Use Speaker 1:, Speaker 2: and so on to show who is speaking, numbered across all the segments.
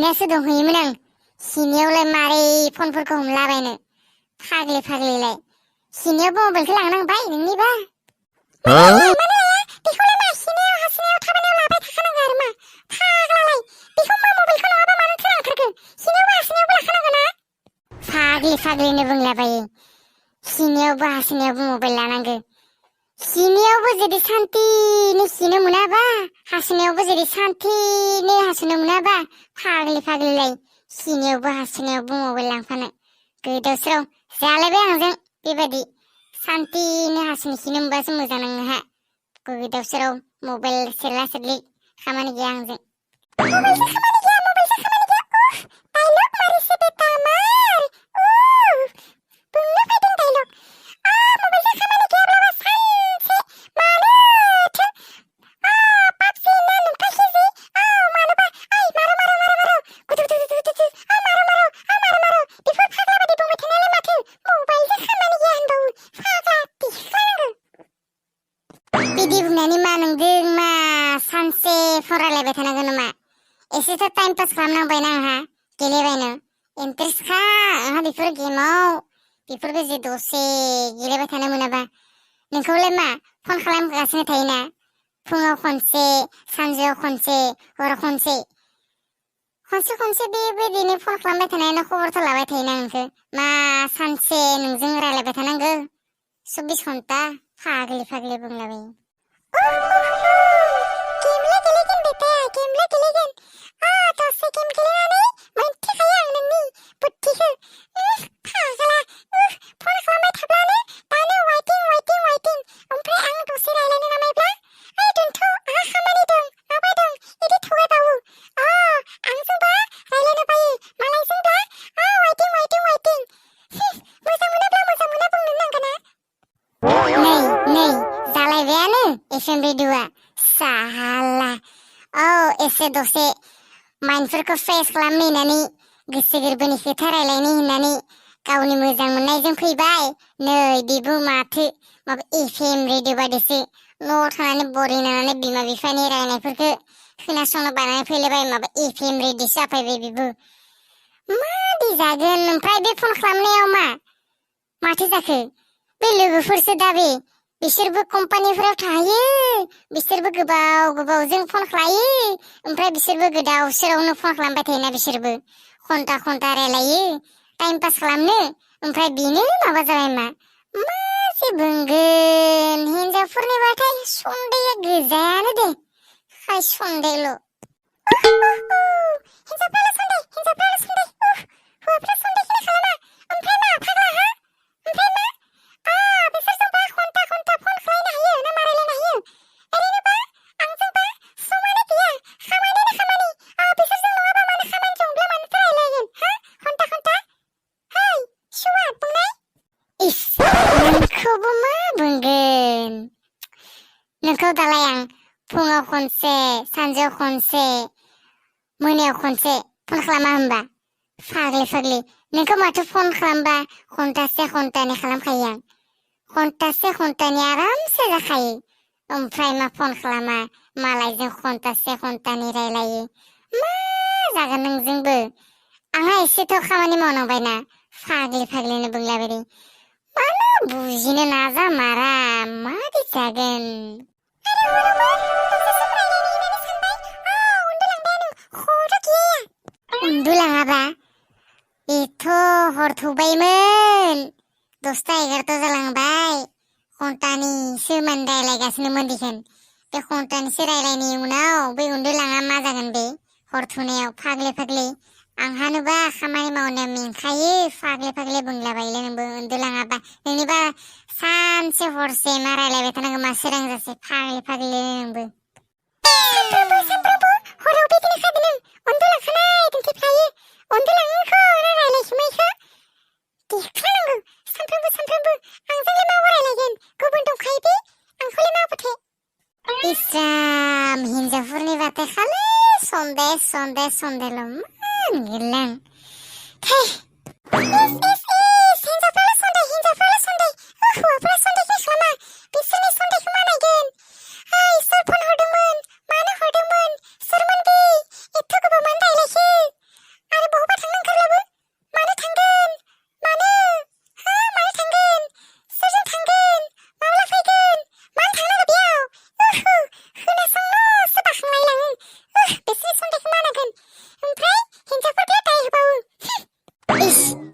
Speaker 1: सिनेयासो दंहैयोमोन आं सिनेयावलाय मारै फनफोरखौ हमलाबायनो फाग्लिलाय सिनेयावबो मबाइलखौ लांनांबाय नोंनिबा मानो लाया बेखौलाय मा सिनेयाव हासिनेयाव थाबायनायाव लाबाय थाखानांगौ आरो मा फाग्लालाय बेखौ मा मबाइलखौ नङाबा मानोथो लांथारखो सिनेयावबो हासिनेयावबो लाखानांगौ ना फाग्लिनो बुंलाबायो सिनेयावबो हासिनेयावबो मबाइल लानांगौ सिनेयावबो जुदि सान्थिनो सिनो मोनाबा हासिनायावबो जुदि सान्थिनो हासुनो मोनाबा फाग्लिलाय सिनेयावबो हासिनायावबो मबाइल लांफानो गोदाव सोराव जालायबाय आंजों बेबायदि सान्थिनो हासिनो सिनो मोनबासो मोजां नोंहा गोदाव सोराव मबाइल सेरला सेरलि खामानि गैया आंजों मबाइलजों खामानि गैया डायलग मारिसो बेटा मार बुंनो फैदों डायलग मबाइलजों खामानि गैयाब्लाबो सानसे मानोथो पाबजि ना नोंथा केजि मानोबा मारो गुदु मारो बेफोर फाग्ला बादि बुंबाय थानायालाय माथो मबाइलजों खामानि गैया होनबावो फाग्ला दिखानांगौ बिदि बुंनानै मा नंदों मा सानसे फन रायलायबाय थानांगौ नामा एसेथ' टाइम पास खालामनांबायना आंहा गेलेबायनो इन्टारेस्टखा आंहा बेफोर गेमाव बेफोरखौ जे दसे गेलेबाय थानो मोनाबा नोंखौलाय मा फन खालामगासिनो थायोना फुङाव खनसे सानजौआव खनसे हराव खनसे बेबायदिनो फन खालामबाय थानायानो खबरथ' लाबाय थायोना नोंखौ मा सानसे नोंजों रायलायबाय थानांगौ 24 घन्टा फाग्लि बुंलाबायो गेमला गेलेगोन बेटा गेमला गेलेगोन दसे गेम गेलेनानै मोनथिखायो आं नोंनि बुद्धिखौ फाग्ला फन खालामबाय थाब्लानो दानो वाइटिं ओमफ्राय आं दसे रायलायनो नामायब्ला दोनथ' आंहा खामानि दं माबा दं इदि थगायबावो आंजोंबा रायलायनो बायो मालायजोंबा वाइटिं मोजां मोना बुंनो नांगोना नै जालायबायानो एफएम रेडिअ'आ साला एसे दसे माइन्डफोरखौ फ्रेस खालामनो होननानै गोसो गोरबोनि खोथा रायलायनो होननानै गावनि मोजां मोननायजों फैबाय नै बेबो माथो माबा एफएम रेडिअ बायदिसो न'आव थानानै बरिं नांनानै बिमा बिफानि रायनायफोरखौ खोनासंनो बानानै फैलायबाय माबा एफएम रेडिअ'सो जाफैबाय बेबो मादि जागोन ओमफ्राय बे फन खालामनायाव माथो जाखो बे लोगोफोरसो दा बिसोरबो कम्पानिफोराव थाहैयो बिसोरबो गोबावजों फन खालायो ओमफ्राय बिसोरबो गोदाव सोरावनो फन खालामबाय थायोना बिसोरबो घन्टा रायलायो टाइम पास खालामनो ओमफ्राय बेनो माबा जाबाय मा जे बुंगोन हिनजावफोरनिबाथाय सन्देया गोजायानो दे खाय सन्देल' हिनजावफ्राल' सन्देह हौवाफ्रा सन्देहखौनो खालामा ओमफ्राय मा फाग्ला ओमफ्राय मा बिसोरजोंबा घन्टा फन खालायनो हायो ना मा रायलायनो हायो ओरैनोबा आंजोंबा समानो गैया खामानि बिसोरजों नङाबा मानो खामानि दंब्ला मानोथो रायलायगोन घन्टा है सुवा बुंनाय इस नोंखौबो मा बुंगोन नोंखौ दालाय आं फुङाव खनसे सानजौआव खनसे मोनायाव खनसे फन खालामा होमबा फाग्लि नोंखौ माथो फन खालामबा घन्टानि खालामखायो आं घन्टानि आरामसे जाखायो ओमफ्राय मा फन खालामा मालायजों घन्टानि रायलायो मा जागोन नोंजोंबो आंहा एसेथ' खामानि मावनांबायना फाग्लिनो बुंलाबाय मानो बुजिनो नाजामारा मादि जागोन उन्दुलाङाबा एथ' हर थौबायमोन 10टा 11टा जालांबाय घन्टानिसो मान रायलायगासिनोमोन दिखोन बे घन्टानिसो रायलायनायनि उनाव बे उन्दुलाङा मा जागोन बे हर थौनायाव फाग्लि आंहानोबा खामानि मावनायाव मेंखायो फाग्लि बुंलाबायलै नोंबो उन्दुलाङाबा नोंनिबा सानसे हरसे मा रायलायबाय थानांगौ मा सोरांजासे फाग्लि नोंबो सानफ्रामबो हराव बिदिनो खादों नों उन्दुलांखानाय दिन्थिफ्लायो उन्दुलाङोखौ रायलायखुमायखौ देखानांगौ सानफ्रामबो आंजोंलाय मा रायलायगोन गुबुन दंखायो बे आंखौलाय मा फोथाय इस्राम हिनजावफोरनि बाथाय खालि सन्देहल' मोनगोनलां हिनजावफ्राल' सन्देह हौवाफ्रा सन्देहखौ खालामा बिसोरनि सन्देहखौ मा नायगोन सोर फन हरदोंमोन मानो हरदोंमोन सोरमोन बे एथ' गोबाव मानो रायलायखो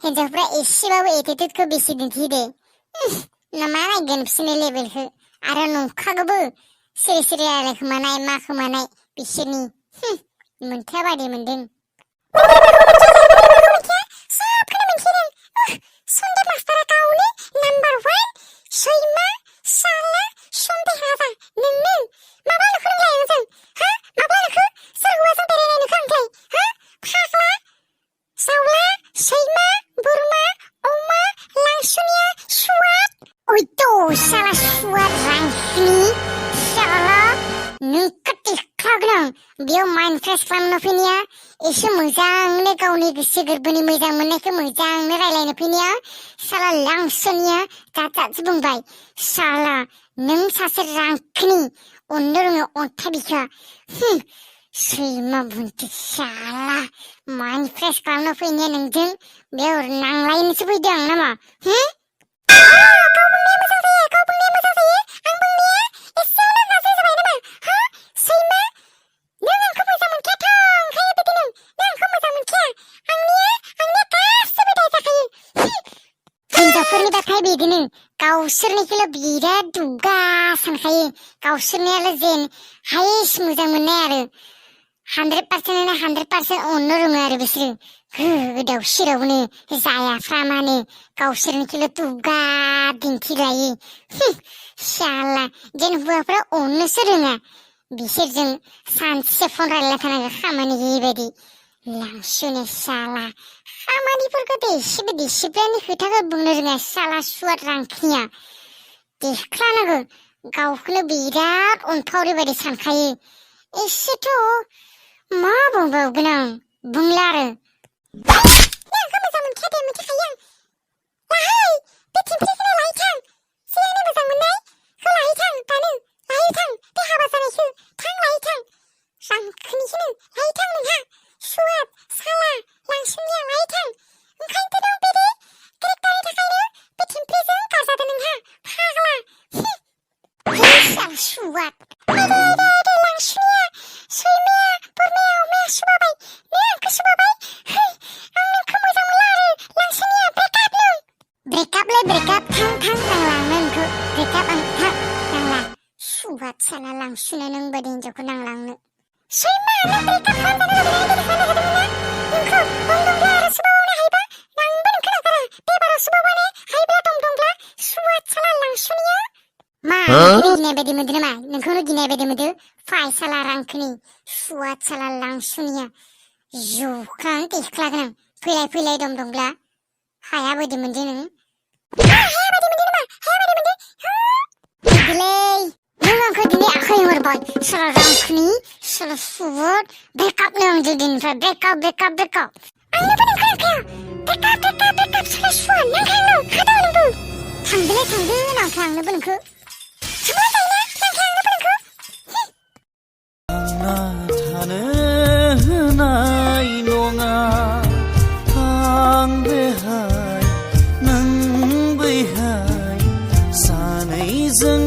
Speaker 1: हिन्जावफ्रा एसेबाबो एटिट्युडखौ बेसे दिन्थियो दे ना मा नायगोन बिसोरनि लेभेलखौ आरो नंखागौबो सिरि सिरि रायलायखोमानाय मा खोमानाय बिसोरनि मोनथाया बायदि मोनदों सबखौनो मोनथिदों सन्देह मास्टारा गावनो नाम्बार 1 सैमा साला सन्देह राजा नोंनो माबा नुखो नोंलाय आंजों हा माबा नुखो सोर हौवाजों बेरायनाय नुखो आंखौलाय हा फाग्ला सावला सैमा बोरमा अमा लांसुनिया सुवाद ओइथ' साला सुवाद रांखिनि साला नों खाथिख्लागोनां बेयाव माइन्ड फ्रेश खालामनो फैनाया एसे मोजांनो गावनि गोसो गोरबोनि मोजां मोननायखौ मोजांनो रायलायनो फैनाया साला लांसुनिया जाजासो बुंबाय साला नों सासे रांखिनि अननो रोङो अन्थाइ बिखा सैमा बुन्थि साला माइन्ड फ्रेश खालामनो फैनाया नोंजों बेयाव नांलायनोसो फैदों आं नामा गाव बुंनाया मोजां जायो गाव बुंनाया मोजां जायो आं बुंनाया एसेयावनो गाज्रि जाबाय नामा हा सैमा नों आंखौ मोजां मोनखायाथ' ओंखायनो बिदि नों आंखौ मोजां मोनखाया आंनिया गासिबो दाय जाखायो हिन्जावफोरनि बाथ्राया बिदिनो गावसोरनिखौल' बिराद दुगा सानखायो गावसोरनियाल' जेन हायेस्ट मोजां मोननाय आरो 100% अननो रोङो आरो बिसोरो गोदाव सोरावनो जायाफ्रामानो गावसोरनिखौल' दुगा दिन्थिलायो साला जेन हौवाफ्रा अननोसो रोङा बिसोरजों सानसे फन रायलायना थानांगौ खामानि गैयि बायदि लांसुने साला खामानिफोरखौथ' एसेबो डिसिप्लिननि खोथाखौ बुंनो रोङा साला सुवाद रांखिनिया देख्लानांगौ गावखौनो बिराद अनफावरि बायदि सानखायो एसेथ' मा बुंबावगोन आं बुंला आरो आंखौ मोजां मोनखाया दे मिथिखायो आं लाहै बे थिंख्लिखौनो लाहैथां सिगांनि मोजां मोननायखौ लाहैथां दानो लाहैथां बे हाबा जानायखौ थां लाहैथां रांखिनिखौनो लाहैथां नोंहा सुवाद साला लांसुनिया लाहैथां ओंखायनोथ' दं बिदि केरेक्टारनि थाखायनो बे थिंख्लिजों गारजादों नोंहा फाग्ला सुवाद दे लांसुनिया सैमाया बोरमाया अमाया सुबाबाय नों आंखौ सुबाबाय आं नोंखौ मोजां मोनला आरो लांसुनिया ब्रेकआप थां नांला नोंखौ ब्रेकआप आं थां नांला सुवाद साला लांसुनो नों बायदि हिन्जावखौ नांलांनो सैमा नों ब्रेकआप खालामजानो लुबैनाय देखायनो हादोंमोन ना नोंखौ दं दंब्ला आरो सुबावनो हायोबा आंबो नोंखौ नागारा बेबाराव सुबावबानो हायोब्ला दं दंब्ला सुवाद साला लांसुनिया मा गिनाय बायदि मोनदों नामा नोंखौनो गिनाय बायदि मोनदों फायसाला रांखिनि सुवाद साला लांसुनिया जौखां देख्लागोनां फैलाय दं दंब्ला हाया बायदि मोनदों नों हाया बायदि मोनदों नामा हाया बायदि मोनदों बिदिलै नों आंखौ दिनै आखाइ हरबाय साला रांखिनि साला सुवाद ब्रेकआपनो आं दिनैनिफ्राय ब्रेकआप आंनोबो नोंखौ नांखाया ब्रेकआप साला सुवाद नांखाया आंनो खादा नोंबो थांदों नांखाया आंनोबो नोंखौ
Speaker 2: थानो होनाय नङा आं बेहाय नों बैहाय सानैजों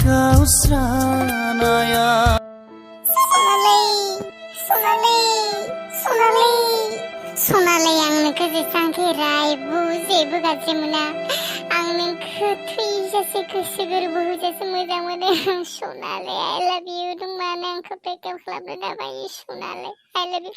Speaker 2: गावस्रानाया
Speaker 1: सनालै आं नोंखौ जेसांखि रायबो जेबो गाज्रि मोना आं नोंखौ थैजासे गोसो गोरबो होजासे मोजां मोनो सनालै आइ लाभ इउ नों मानो आंखौ ब्रेकआप खालामनो दाबाय सनालै आइ लाभ इउ